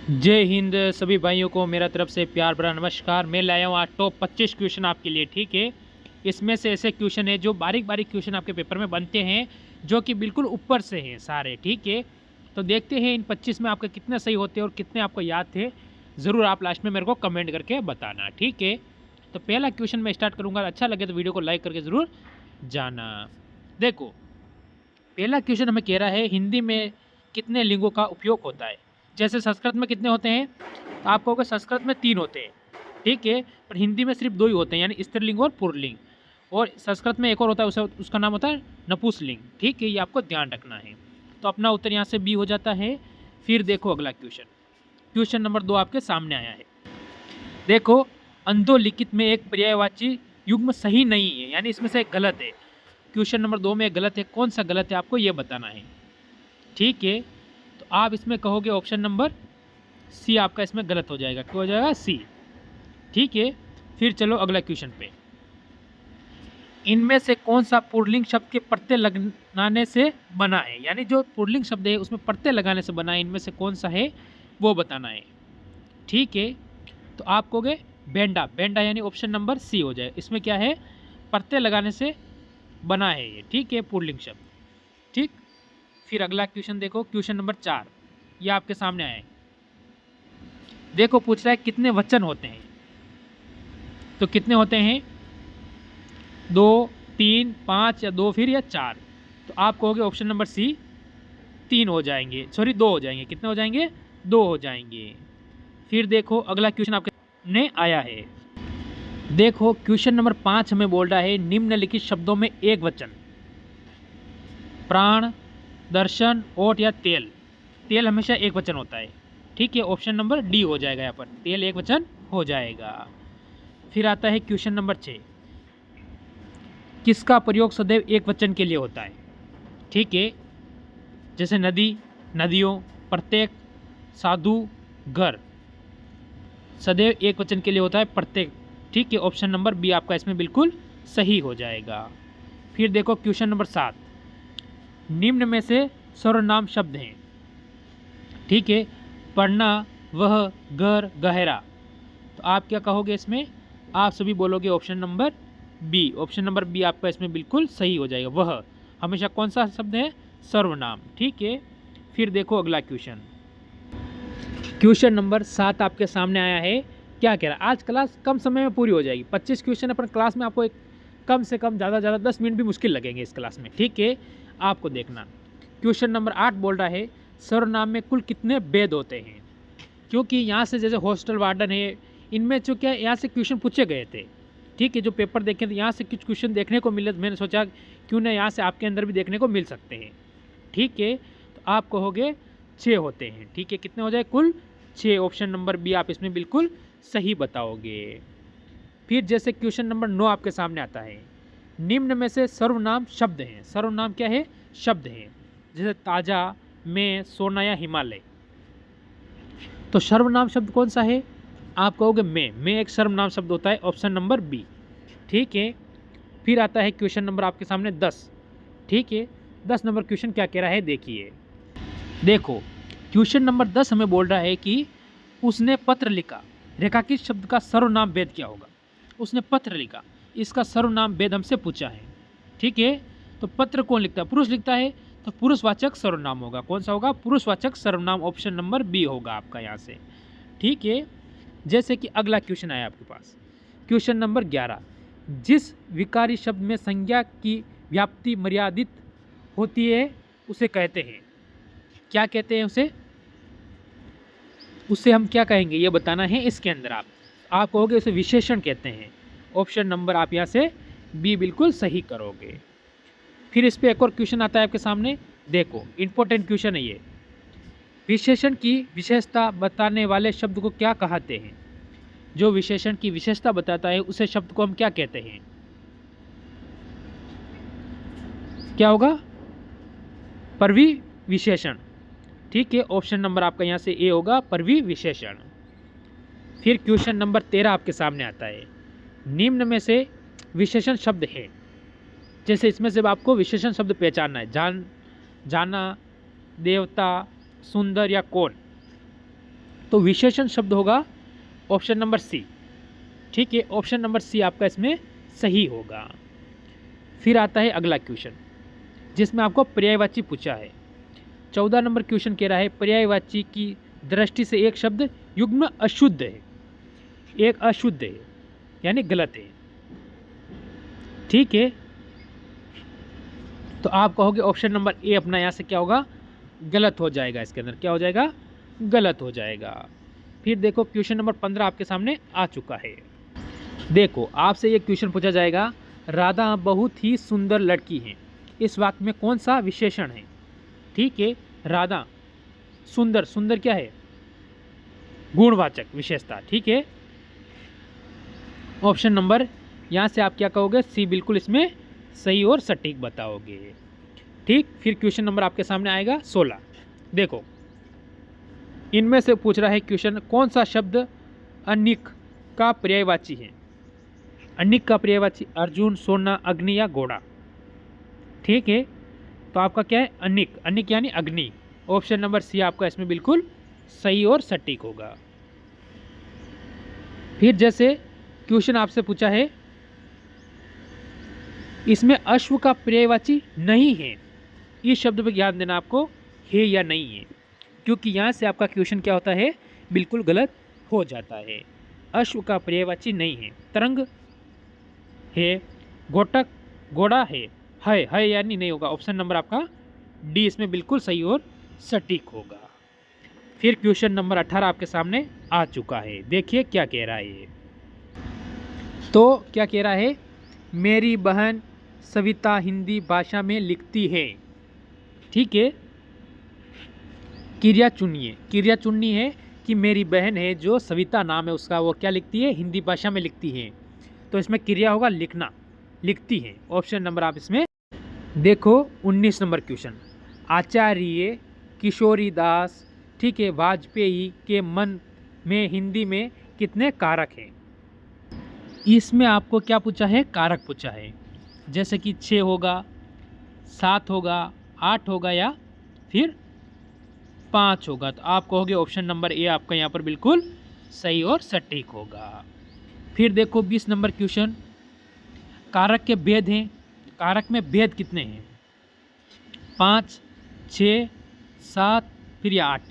जय हिंद सभी भाइयों को मेरा तरफ से प्यार भरा नमस्कार। मैं लाया हूँ आज टॉप 25 क्वेश्चन आपके लिए। ठीक है, इसमें से ऐसे क्वेश्चन है जो बारीक बारीक क्वेश्चन आपके पेपर में बनते हैं, जो कि बिल्कुल ऊपर से हैं सारे। ठीक है, तो देखते हैं इन 25 में आपके कितने सही होते हैं और कितने आपको याद थे। ज़रूर आप लास्ट में मेरे को कमेंट करके बताना। ठीक है, तो पहला क्वेश्चन मैं स्टार्ट करूँगा। अच्छा लगे तो वीडियो को लाइक करके ज़रूर जाना। देखो, पहला क्वेश्चन हमें कह रहा है हिंदी में कितने लिंगों का उपयोग होता है। जैसे संस्कृत में कितने होते हैं, तो आप कहोगे संस्कृत में 3 होते हैं। ठीक है, पर हिंदी में सिर्फ 2 ही होते हैं, यानी स्त्रीलिंग और पुल्लिंग। और संस्कृत में एक और होता है, उसे उसका नाम होता है नपुंसकलिंग। ठीक है, ये आपको ध्यान रखना है। तो अपना उत्तर यहाँ से बी हो जाता है। फिर देखो अगला क्वेश्चन, क्वेश्चन नंबर 2 आपके सामने आया है। देखो, अधोलिखित में एक पर्यायवाची युग्म सही नहीं है, यानी इसमें से एक गलत है। क्वेश्चन नंबर 2 में एक गलत है, कौन सा गलत है आपको ये बताना है। ठीक है, तो आप इसमें कहोगे ऑप्शन नंबर सी आपका इसमें गलत हो जाएगा। क्या हो जाएगा? सी। ठीक है, फिर चलो अगला क्वेश्चन पे। इनमें से कौन सा पुल्लिंग शब्द के प्रत्यय लगाने से बना है, यानी जो पुल्लिंग शब्द है उसमें प्रत्यय लगाने से बना है, इनमें से कौन सा है वो बताना है। ठीक है, तो आप कहोगे बेंडा। बेंडा यानी ऑप्शन नंबर सी हो जाए। इसमें क्या है? प्रत्यय लगाने से बना है ये। ठीक है, पुल्लिंग शब्द। ठीक, फिर अगला क्वेश्चन देखो, क्वेश्चन नंबर 4 ये आपके सामने आया है। देखो, पूछ रहा है कितने वचन होते हैं। तो कितने होते हैं? 2, 3, 5 या 2 फिर या 4। तो आप कहोगे ऑप्शन नंबर सी 3 हो जाएंगे, सॉरी 2 हो जाएंगे। कितने हो जाएंगे? 2 हो जाएंगे। फिर देखो अगला क्वेश्चन आपके सामने आया है। देखो, क्वेश्चन नंबर 5 हमें बोल रहा है निम्नलिखित शब्दों में एक वचन। प्राण, दर्शन, ओट या तेल। तेल हमेशा एक वचन होता है। ठीक है, ऑप्शन नंबर डी हो जाएगा यहाँ पर, तेल एक वचन हो जाएगा। फिर आता है क्वेश्चन नंबर 6, किसका प्रयोग सदैव एक वचन के लिए होता है। ठीक है, जैसे नदी, नदियों, प्रत्येक, साधु, घर। सदैव एक वचन के लिए होता है प्रत्येक। ठीक है, ऑप्शन नंबर बी आपका इसमें बिल्कुल सही हो जाएगा। फिर देखो क्वेश्चन नंबर 7, निम्न में से सर्वनाम शब्द हैं। ठीक है, पढ़ना, वह, घर, गहरा। तो आप क्या कहोगे इसमें? आप सभी बोलोगे option number B. Option number B आपका इसमें बिल्कुल सही हो जाएगा। वह हमेशा कौन सा शब्द है? सर्वनाम। ठीक है, फिर देखो अगला क्वेश्चन, क्वेश्चन नंबर 7 आपके सामने आया है। क्या कह रहा है? आज क्लास कम समय में पूरी हो जाएगी। 25 क्वेश्चन अपन क्लास में, आपको एक कम से कम ज़्यादा 10 मिनट भी मुश्किल लगेंगे इस क्लास में। ठीक है, आपको देखना। क्वेश्चन नंबर 8 बोल रहा है सर्वनाम में कुल कितने भेद होते हैं। क्योंकि यहाँ से जैसे हॉस्टल वार्डन है, इनमें जो क्या यहाँ से क्वेश्चन पूछे गए थे। ठीक है, जो पेपर देखे थे यहाँ से कुछ क्वेश्चन देखने को मिले, मैंने सोचा क्यों ना यहाँ से आपके अंदर भी देखने को मिल सकते हैं। ठीक है, तो आप कहोगे 6 होते हैं। ठीक है, कितने हो जाए? कुल 6। ऑप्शन नंबर बी आप इसमें बिल्कुल सही बताओगे। फिर जैसे क्वेश्चन नंबर 9 आपके सामने आता है, निम्न में से सर्वनाम शब्द हैं। सर्वनाम क्या है? शब्द हैं। जैसे ताजा, में, सोना या हिमालय। तो सर्वनाम शब्द कौन सा है? आप कहोगे में एक सर्वनाम शब्द होता है। Option number B. ठीक है, फिर आता है क्वेश्चन नंबर आपके सामने 10। ठीक है, 10 नंबर क्वेश्चन क्या कह रहा है देखिए। देखो, क्वेश्चन नंबर 10 हमें बोल रहा है कि उसने पत्र लिखा, रेखांकित शब्द का सर्वनाम भेद क्या होगा। उसने पत्र लिखा, इसका सर्वनाम भेद हमसे पूछा है। ठीक है, तो पत्र कौन लिखता है? पुरुष लिखता है, तो पुरुषवाचक सर्वनाम होगा। कौन सा होगा? पुरुषवाचक सर्वनाम। ऑप्शन नंबर बी होगा आपका यहाँ से। ठीक है, जैसे कि अगला क्वेश्चन आया आपके पास, क्वेश्चन नंबर 11, जिस विकारी शब्द में संज्ञा की व्याप्ति मर्यादित होती है उसे कहते हैं। क्या कहते हैं उसे? उससे हम क्या कहेंगे ये बताना है। इसके अंदर आप कहोगे उसे विशेषण कहते हैं। ऑप्शन नंबर आप यहाँ से बी बिल्कुल सही करोगे। फिर इस पे एक और क्वेश्चन आता है आपके सामने। देखो, इंपॉर्टेंट क्वेश्चन है ये। विशेषण की विशेषता बताने वाले शब्द को क्या कहते हैं? जो विशेषण की विशेषता बताता है उसे शब्द को हम क्या कहते हैं? क्या होगा? परिविशेषण। ठीक है, ऑप्शन नंबर आपका यहाँ से ए होगा, परिविशेषण। फिर क्वेश्चन नंबर 13 आपके सामने आता है, निम्न में से विशेषण शब्द है। जैसे इसमें से आपको विशेषण शब्द पहचानना है। जाना, देवता, सुंदर या कौन। तो विशेषण शब्द होगा ऑप्शन नंबर सी। ठीक है, ऑप्शन नंबर सी आपका इसमें सही होगा। फिर आता है अगला क्वेश्चन जिसमें आपको पर्यायवाची पूछा है। 14 नंबर क्वेश्चन कह रहा है पर्यायवाची की दृष्टि से एक शब्द युग्म अशुद्ध है, एक अशुद्ध है यानी गलत है। ठीक है, तो आप कहोगे ऑप्शन नंबर ए अपना यहाँ से क्या होगा, गलत हो जाएगा। इसके अंदर क्या हो जाएगा, गलत हो जाएगा। फिर देखो क्वेश्चन नंबर 15 आपके सामने आ चुका है। देखो आपसे ये क्वेश्चन पूछा जाएगा, राधा बहुत ही सुंदर लड़की है, इस वाक्य में कौन सा विशेषण है। ठीक है, राधा सुंदर, सुंदर क्या है, गुणवाचक विशेषता। ठीक है, ऑप्शन नंबर यहाँ से आप क्या कहोगे, सी बिल्कुल इसमें सही और सटीक बताओगे। ठीक, फिर क्वेश्चन नंबर आपके सामने आएगा 16। देखो इनमें से पूछ रहा है क्वेश्चन, कौन सा शब्द अनिक का पर्यायवाची है। अनिक का पर्यायवाची अर्जुन, सोना, अग्नि या घोड़ा। ठीक है, तो आपका क्या है, अनिक, अनिक यानी अग्नि। ऑप्शन नंबर सी आपका इसमें बिल्कुल सही और सटीक होगा। फिर जैसे क्वेश्चन आपसे पूछा है, इसमें अश्व का पर्यायवाची नहीं है, इस शब्द पर ध्यान देना आपको, है या नहीं है, क्योंकि यहाँ से आपका क्वेश्चन क्या होता है, बिल्कुल गलत हो जाता है। अश्व का पर्यायवाची नहीं है, तरंग है, घोटक घोड़ा है यानी नहीं होगा। ऑप्शन नंबर आपका डी इसमें बिल्कुल सही और सटीक होगा। फिर क्वेश्चन नंबर 18 आपके सामने आ चुका है। देखिए क्या कह रहा है ये, तो क्या कह रहा है, मेरी बहन सविता हिंदी भाषा में लिखती है। ठीक है, क्रिया चुनिए, क्रिया चुननी है कि मेरी बहन है जो सविता नाम है उसका, वो क्या लिखती है, हिंदी भाषा में लिखती है। तो इसमें क्रिया होगा लिखना, लिखती है। ऑप्शन नंबर आप इसमें देखो 19 नंबर क्वेश्चन, आचार्य किशोरीदास, ठीक है, वाजपेयी के मन में हिंदी में कितने कारक हैं। इसमें आपको क्या पूछा है, कारक पूछा है, जैसे कि 6 होगा, 7 होगा, 8 होगा या फिर 5 होगा। तो आप कहोगे ऑप्शन नंबर ए आपका यहाँ पर बिल्कुल सही और सटीक होगा। फिर देखो 20 नंबर क्वेश्चन, कारक के भेद हैं, कारक में भेद कितने हैं, 5, 6, 7 फिर या 8।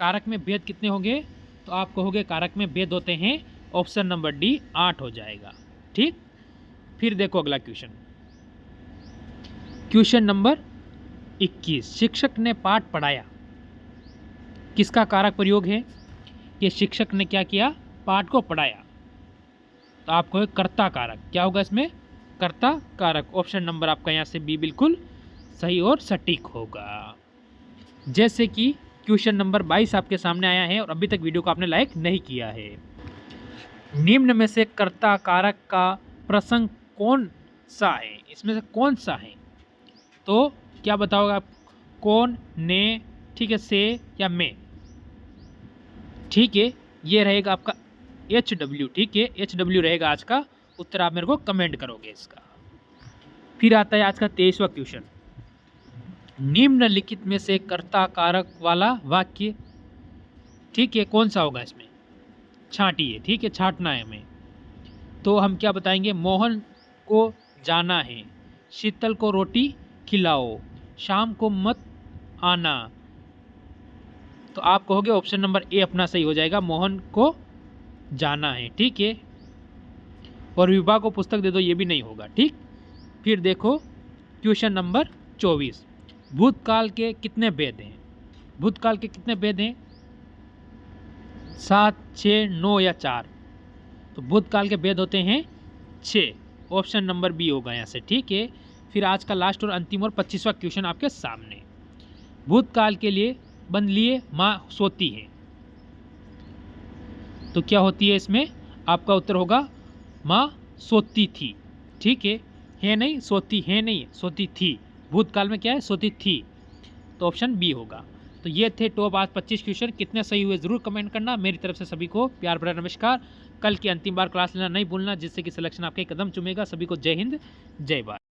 कारक में भेद कितने होंगे, तो आप कहोगे कारक में भेद होते हैं, ऑप्शन नंबर डी 8 हो जाएगा। ठीक, फिर देखो अगला क्वेश्चन, क्वेश्चन नंबर 21, शिक्षक ने पाठ पढ़ाया, किसका कारक प्रयोग है, कि शिक्षक ने क्या किया, पाठ को पढ़ाया। तो आपको कर्ता कारक क्या होगा इसमें, कर्ता कारक। ऑप्शन नंबर आपका यहाँ से बी बिल्कुल सही और सटीक होगा। जैसे कि क्वेश्चन नंबर 22 आपके सामने आया है और अभी तक वीडियो को आपने लाइक नहीं किया है। निम्न में से कर्ता कारक का प्रसंग कौन सा है, इसमें से कौन सा है, तो क्या बताओगे आप, कौन, ने, ठीक है, से या में। ठीक है, ये रहेगा आपका HW। ठीक है, HW रहेगा आज का उत्तर, आप मेरे को कमेंट करोगे इसका। फिर आता है आज का 23वां क्वेश्चन, निम्नलिखित में से कर्ता कारक वाला वाक्य, ठीक है, कौन सा होगा इसमें, छांटिए। ठीक है, छांटना है हमें। तो हम क्या बताएंगे, मोहन को जाना है, शीतल को रोटी खिलाओ, शाम को मत आना। तो आप कहोगे ऑप्शन नंबर ए अपना सही हो जाएगा, मोहन को जाना है। ठीक है, और विभा को पुस्तक दे दो, ये भी नहीं होगा। ठीक, फिर देखो क्वेश्चन नंबर 24, भूतकाल के कितने भेद हैं, भूतकाल के कितने भेद हैं, 7, 6, 9 या 4। तो भूतकाल के भेद होते हैं 6, ऑप्शन नंबर बी होगा यहाँ से। ठीक है, फिर आज का लास्ट और अंतिम और 25वां क्वेश्चन आपके सामने, भूतकाल के लिए बंद लिए माँ सोती है, तो क्या होती है इसमें, आपका उत्तर होगा माँ सोती थी। ठीक है नहीं, सोती है नहीं, सोती थी, भूतकाल में क्या है, सोती थी, तो ऑप्शन बी होगा। तो ये थे टॉप आज 25 क्वेश्चन, कितने सही हुए ज़रूर कमेंट करना। मेरी तरफ से सभी को प्यार भरा नमस्कार। कल की अंतिम बार क्लास लेना नहीं भूलना, जिससे कि सिलेक्शन आपके कदम चूमेगा। सभी को जय हिंद, जय भारत।